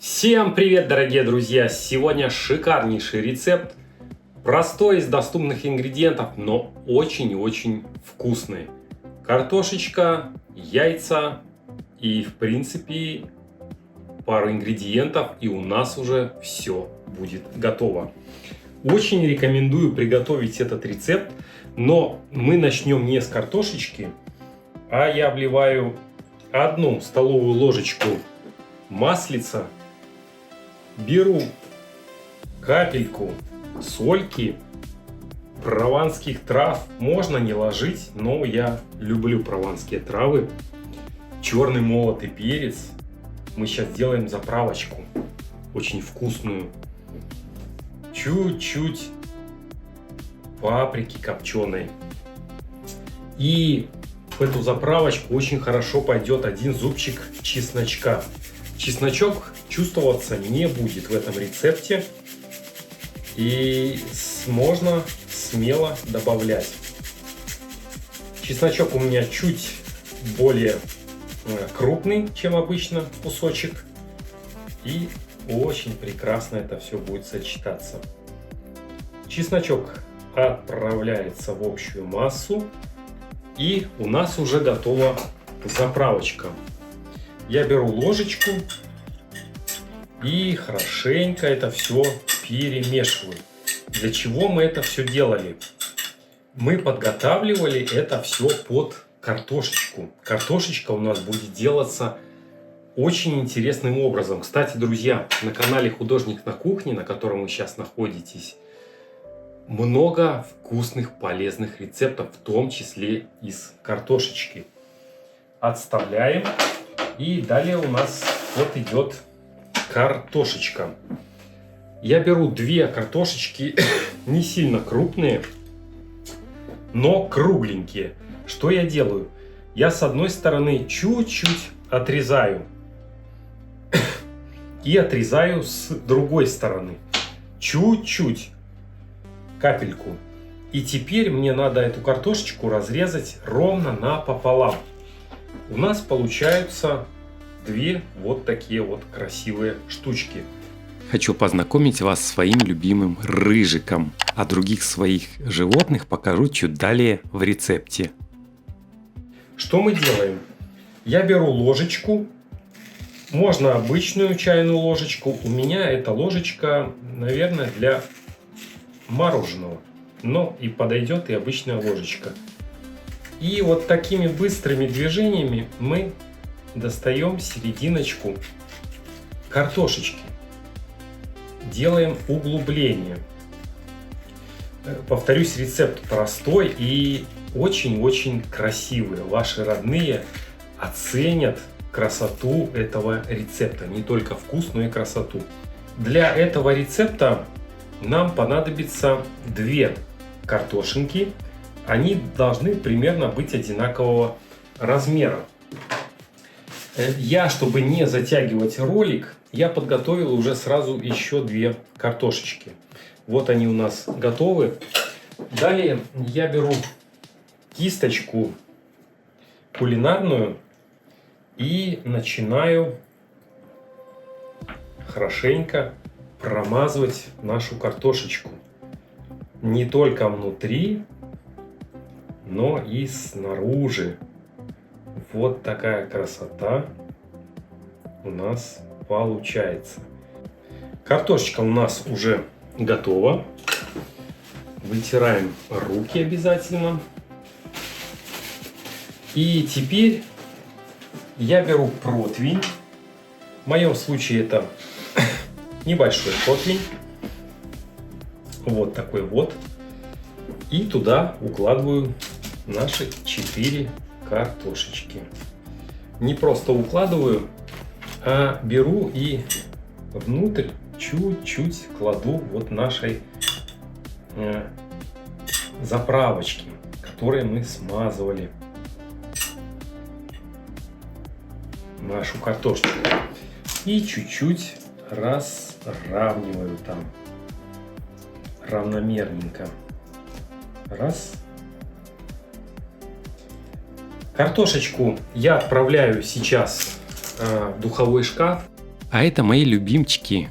Всем привет, дорогие друзья! Сегодня шикарнейший рецепт, простой из доступных ингредиентов, но очень и очень вкусный. Картошечка, яйца и в принципе пару ингредиентов, и у нас уже все будет готово. Очень рекомендую приготовить этот рецепт, но мы начнем не с картошечки, а я вливаю 1 столовую ложечку маслица. Беру капельку сольки, прованских трав. Можно не ложить, но я люблю прованские травы. Черный молотый перец. Мы сейчас делаем заправочку. Очень вкусную. Чуть-чуть паприки копченой. И в эту заправочку очень хорошо пойдет 1 зубчик чесночка. Чесночок чувствоваться не будет в этом рецепте, и можно смело добавлять. Чесночок у меня чуть более крупный, чем обычно кусочек, и очень прекрасно это все будет сочетаться. Чесночок отправляется в общую массу, и у нас уже готова заправочка. Я беру ложечку и хорошенько это все перемешиваю. Для чего мы это все делали? Мы подготавливали это все под картошечку. Картошечка у нас будет делаться очень интересным образом. Кстати, друзья, на канале Художник на кухне, на котором вы сейчас находитесь, много вкусных, полезных рецептов, в том числе из картошечки. Отставляем. И далее у нас вот идет картошечка. Я беру 2 картошечки, не сильно крупные, но кругленькие. Что я делаю? Я с одной стороны чуть-чуть отрезаю. И отрезаю с другой стороны. Чуть-чуть. Капельку. И теперь мне надо эту картошечку разрезать ровно напополам. У нас получаются 2 вот такие вот красивые штучки. Хочу познакомить вас с своим любимым рыжиком, а других своих животных покажу чуть далее в рецепте. Что мы делаем? Я беру ложечку, можно обычную чайную ложечку. У меня эта ложечка, наверное, для мороженого, но и подойдет и обычная ложечка. И вот такими быстрыми движениями мы достаем серединочку картошечки. Делаем углубление. Повторюсь, рецепт простой и очень-очень красивый. Ваши родные оценят красоту этого рецепта. Не только вкус, но и красоту. Для этого рецепта нам понадобится 2 картошинки. Они должны примерно быть одинакового размера. Я, чтобы не затягивать ролик, я подготовил уже сразу еще 2 картошечки. Вот они у нас готовы. Далее я беру кисточку кулинарную и начинаю хорошенько промазывать нашу картошечку. Не только внутри, но и снаружи. Вот такая красота у нас получается. Картошечка у нас уже готова. Вытираем руки обязательно. И теперь я беру противень. В моем случае это небольшой противень. Вот такой вот. И туда укладываю наши 4 картошечки. Не просто укладываю, а беру и внутрь чуть-чуть кладу вот нашей заправочки, которые мы смазывали нашу картошку. И чуть-чуть разравниваю там равномерненько. Раз. Картошечку я отправляю сейчас в духовой шкаф А это мои любимчики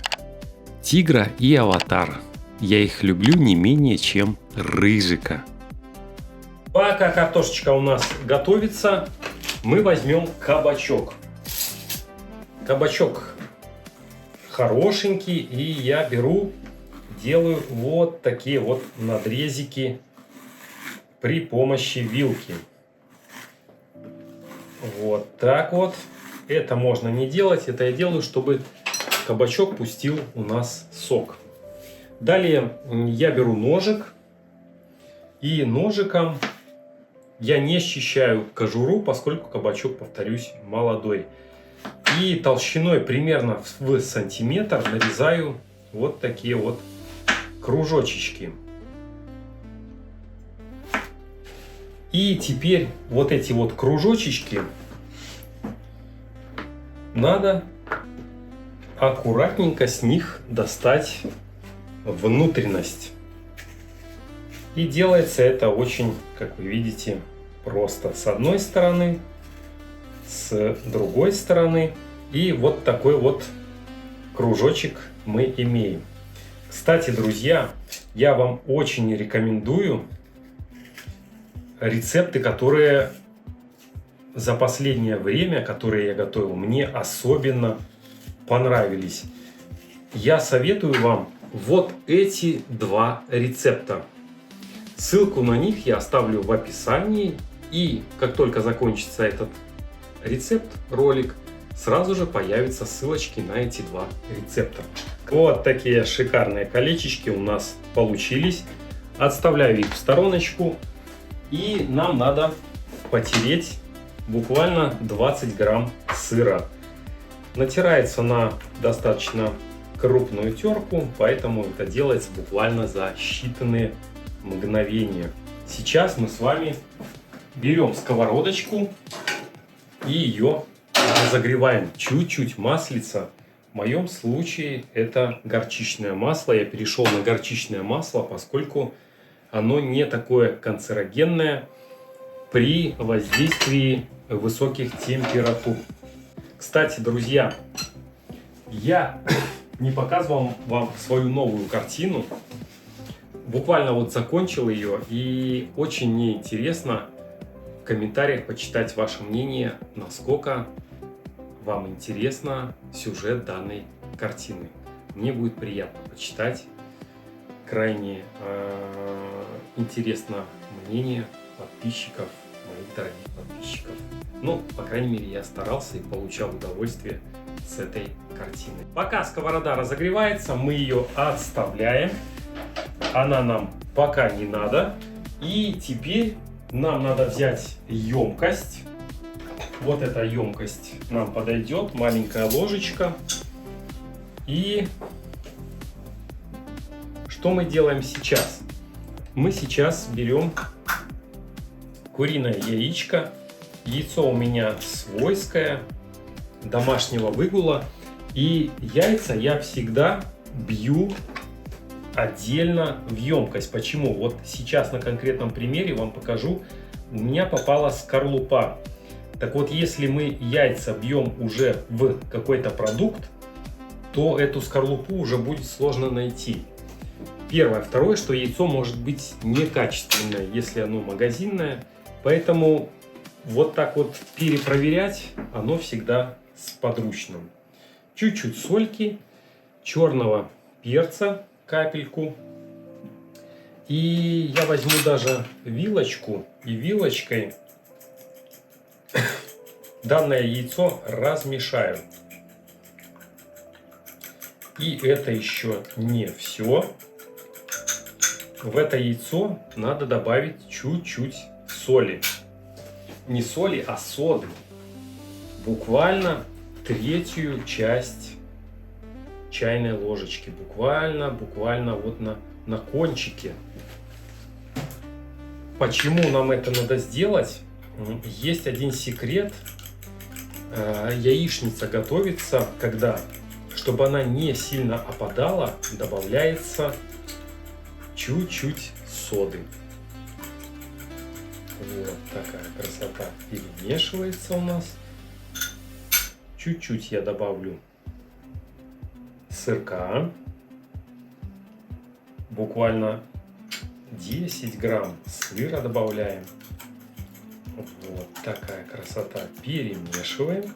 Тигра и Аватар. Я их люблю не менее, чем Рыжика. Пока картошечка у нас готовится, мы возьмем кабачок. Кабачок хорошенький, и я беру, делаю вот такие вот надрезики при помощи вилки. Вот так вот. Это можно не делать, это я делаю, чтобы кабачок пустил у нас сок. Далее я беру ножик, и ножиком я не счищаю кожуру, поскольку кабачок, повторюсь, молодой. И толщиной примерно в сантиметр нарезаю вот такие вот кружочечки. И теперь вот эти вот кружочечки надо аккуратненько с них достать внутренность. И делается это очень, как вы видите, просто. С одной стороны, с другой стороны. И вот такой вот кружочек мы имеем. Кстати, друзья, я вам очень рекомендую рецепты, которые за последнее время, которые я готовил, мне особенно понравились. Я советую вам вот эти два рецепта. Ссылку на них я оставлю в описании. И как только закончится этот рецепт, ролик, сразу же появятся ссылочки на эти два рецепта. Вот такие шикарные колечечки у нас получились. Отставляю их в стороночку. И нам надо потереть буквально 20 грамм сыра. Натирается на достаточно крупную терку, поэтому это делается буквально за считанные мгновения. Сейчас мы с вами берем сковородочку и ее разогреваем. Чуть-чуть маслица. В моем случае это горчичное масло. Я перешел на горчичное масло, поскольку оно не такое канцерогенное при воздействии высоких температур. Кстати, друзья, я не показывал вам свою новую картину. Буквально вот закончил ее, и очень мне интересно в комментариях почитать ваше мнение, насколько вам интересно сюжет данной картины. Мне будет приятно почитать. Крайне интересно мнение подписчиков, моих дорогих подписчиков. Ну, по крайней мере, я старался и получал удовольствие с этой картины. Пока сковорода разогревается, мы ее отставляем. Она нам пока не надо. И теперь нам надо взять емкость. Вот эта емкость нам подойдет. Маленькая ложечка. И что мы делаем сейчас? Мы сейчас берем куриное яичко. Яйцо у меня свойское, домашнего выгула. И яйца я всегда бью отдельно в емкость. Почему? Вот сейчас на конкретном примере вам покажу. У меня попала скорлупа. Так вот, если мы яйца бьем уже в какой-то продукт, то эту скорлупу уже будет сложно найти. Первое. Второе, что яйцо может быть некачественное, если оно магазинное. Поэтому вот так вот перепроверять оно всегда сподручно. Чуть-чуть сольки, черного перца, капельку. И я возьму даже вилочку и вилочкой данное яйцо размешаю. И это еще не все. В это яйцо надо добавить чуть-чуть соли. Не соли, а соды. Буквально третью часть чайной ложечки. Буквально вот на кончике. Почему нам это надо сделать? Есть один секрет. Яичница готовится, когда, чтобы она не сильно опадала, добавляется чуть-чуть соды. Вот такая красота перемешивается у нас. Чуть-чуть я добавлю сырка. Буквально 10 грамм сыра добавляем. Вот такая красота. Перемешиваем.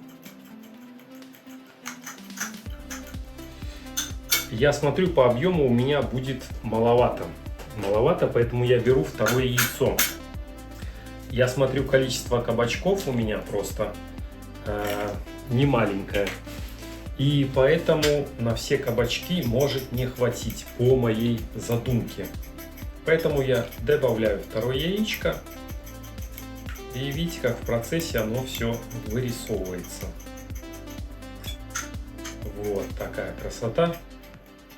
Я смотрю, по объему у меня будет маловато. Маловато, поэтому я беру второе яйцо. Я смотрю, количество кабачков у меня просто не маленькое. И поэтому на все кабачки может не хватить по моей задумке. Поэтому я добавляю второе яичко. И видите, как в процессе оно все вырисовывается. Вот такая красота.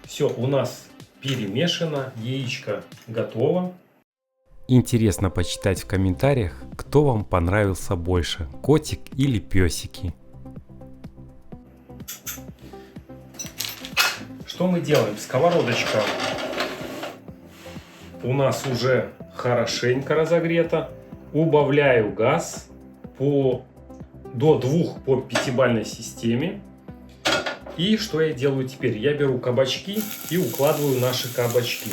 Все, у нас перемешано, яичко готово. Интересно почитать в комментариях, кто вам понравился больше, котик или песики. Что мы делаем? Сковородочка у нас уже хорошенько разогрета. Убавляю газ до 2 по 5-бальной системе. И что я делаю теперь? Я беру кабачки и укладываю наши кабачки.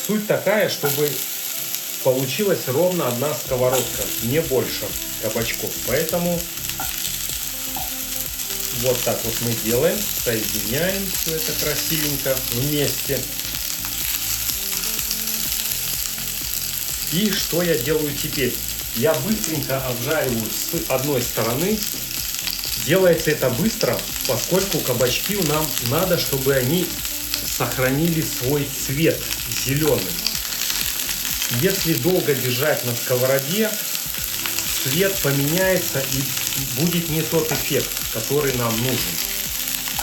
Суть такая, чтобы получилась ровно одна сковородка, не больше кабачков. Поэтому вот так вот мы делаем, соединяем все это красивенько вместе. И что я делаю теперь? Я быстренько обжариваю с одной стороны. Делается это быстро, поскольку кабачки нам надо, чтобы они сохранили свой цвет зеленый. Если долго держать на сковороде, цвет поменяется и будет не тот эффект, который нам нужен.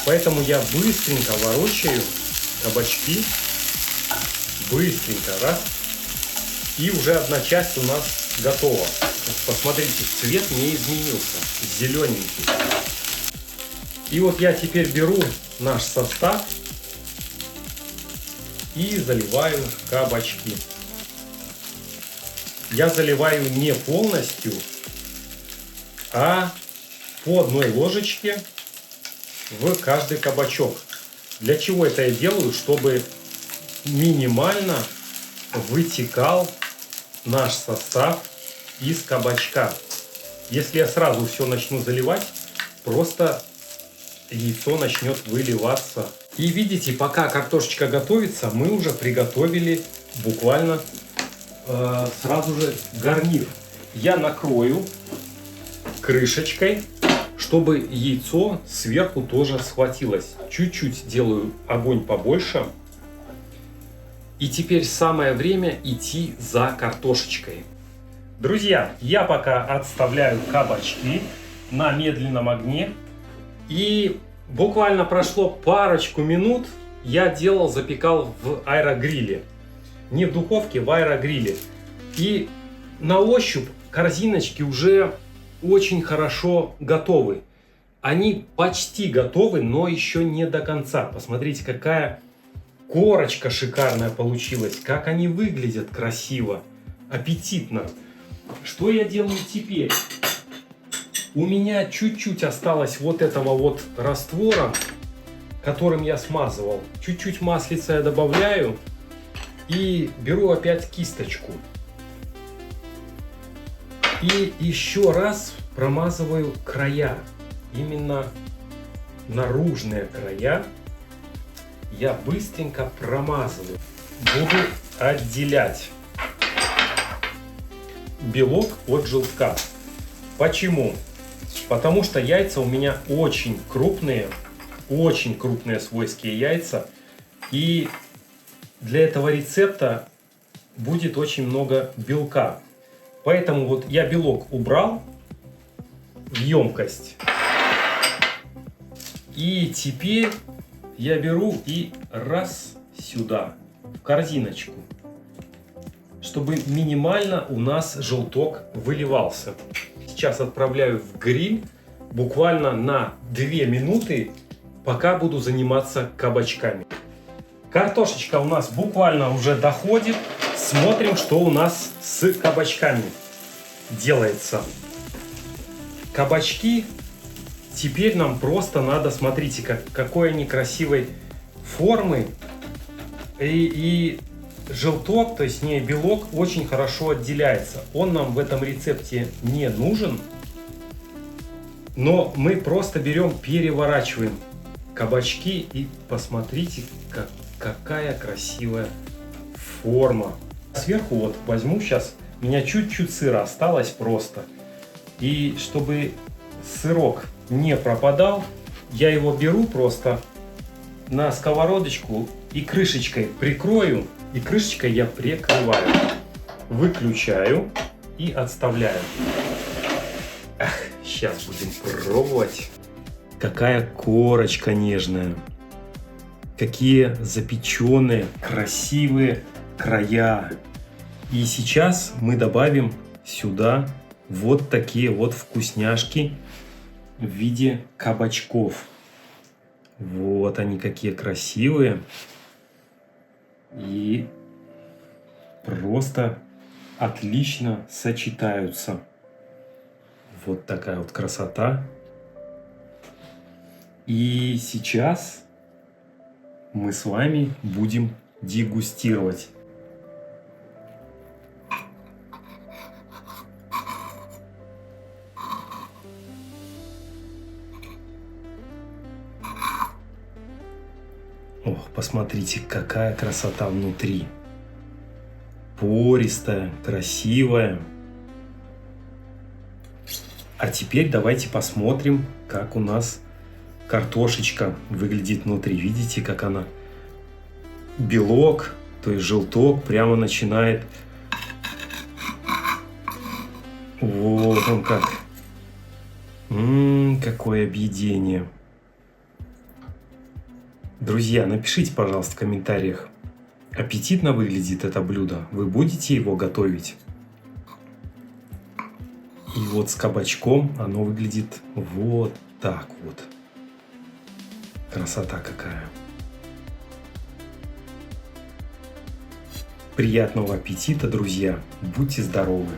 Поэтому я быстренько ворочаю кабачки. Быстренько, раз. И уже одна часть у нас готова. Посмотрите, цвет не изменился, зелененький. И вот я теперь беру наш состав и заливаю кабачки. Я заливаю не полностью, а по одной ложечке в каждый кабачок. Для чего это я делаю? Чтобы минимально вытекал наш состав из кабачка. Если я сразу все начну заливать, просто яйцо начнет выливаться. И видите, пока картошечка готовится, мы уже приготовили буквально сразу же гарнир. Я накрою крышечкой, чтобы яйцо сверху тоже схватилось. Чуть-чуть делаю огонь побольше. И теперь самое время идти за картошечкой. Друзья, я пока отставляю кабачки на медленном огне. И буквально прошло парочку минут, я запекал в аэрогриле. Не в духовке, в аэрогриле. И на ощупь корзиночки уже очень хорошо готовы. Они почти готовы, но еще не до конца. Посмотрите, какая корочка шикарная получилась. Как они выглядят красиво, аппетитно. Что я делаю теперь? У меня чуть-чуть осталось вот этого вот раствора, которым я смазывал. Чуть-чуть маслица я добавляю. И беру опять кисточку. И еще раз промазываю края. Именно наружные края. Я быстренько промазываю. Буду отделять белок от желтка. Почему? Потому что яйца у меня очень крупные свойские яйца. И для этого рецепта будет очень много белка. Поэтому вот я белок убрал в емкость. И теперь я беру и раз сюда, в корзиночку, чтобы минимально у нас желток выливался. Сейчас отправляю в гриль буквально на 2 минуты, пока буду заниматься кабачками. Картошечка у нас буквально уже доходит. Смотрим, что у нас с кабачками делается. Кабачки теперь нам просто надо, смотрите, какой они красивой формы. И желток, то есть не белок, очень хорошо отделяется. Он нам в этом рецепте не нужен. Но мы просто берем, переворачиваем кабачки и посмотрите, какая красивая форма. Сверху вот возьму сейчас, у меня чуть-чуть сыра осталось просто. И чтобы сырок не пропадал, я его беру просто на сковородочку и крышечкой прикрою. И крышечкой я прикрываю. Выключаю и отставляю. Сейчас будем пробовать. Какая корочка нежная. Какие запеченные, красивые края. И сейчас мы добавим сюда вот такие вот вкусняшки в виде кабачков. Вот они какие красивые. И просто отлично сочетаются. Вот такая вот красота. И сейчас мы с вами будем дегустировать. Ох, посмотрите, какая красота внутри. Пористая, красивая. А теперь давайте посмотрим, как у нас картошечка выглядит внутри. Видите, как она? Белок, то есть желток, прямо начинает. Вот он как. Какое объедение. Друзья, напишите, пожалуйста, в комментариях, аппетитно выглядит это блюдо. Вы будете его готовить? И вот с кабачком оно выглядит вот так вот. Красота какая. Приятного аппетита, друзья. Будьте здоровы.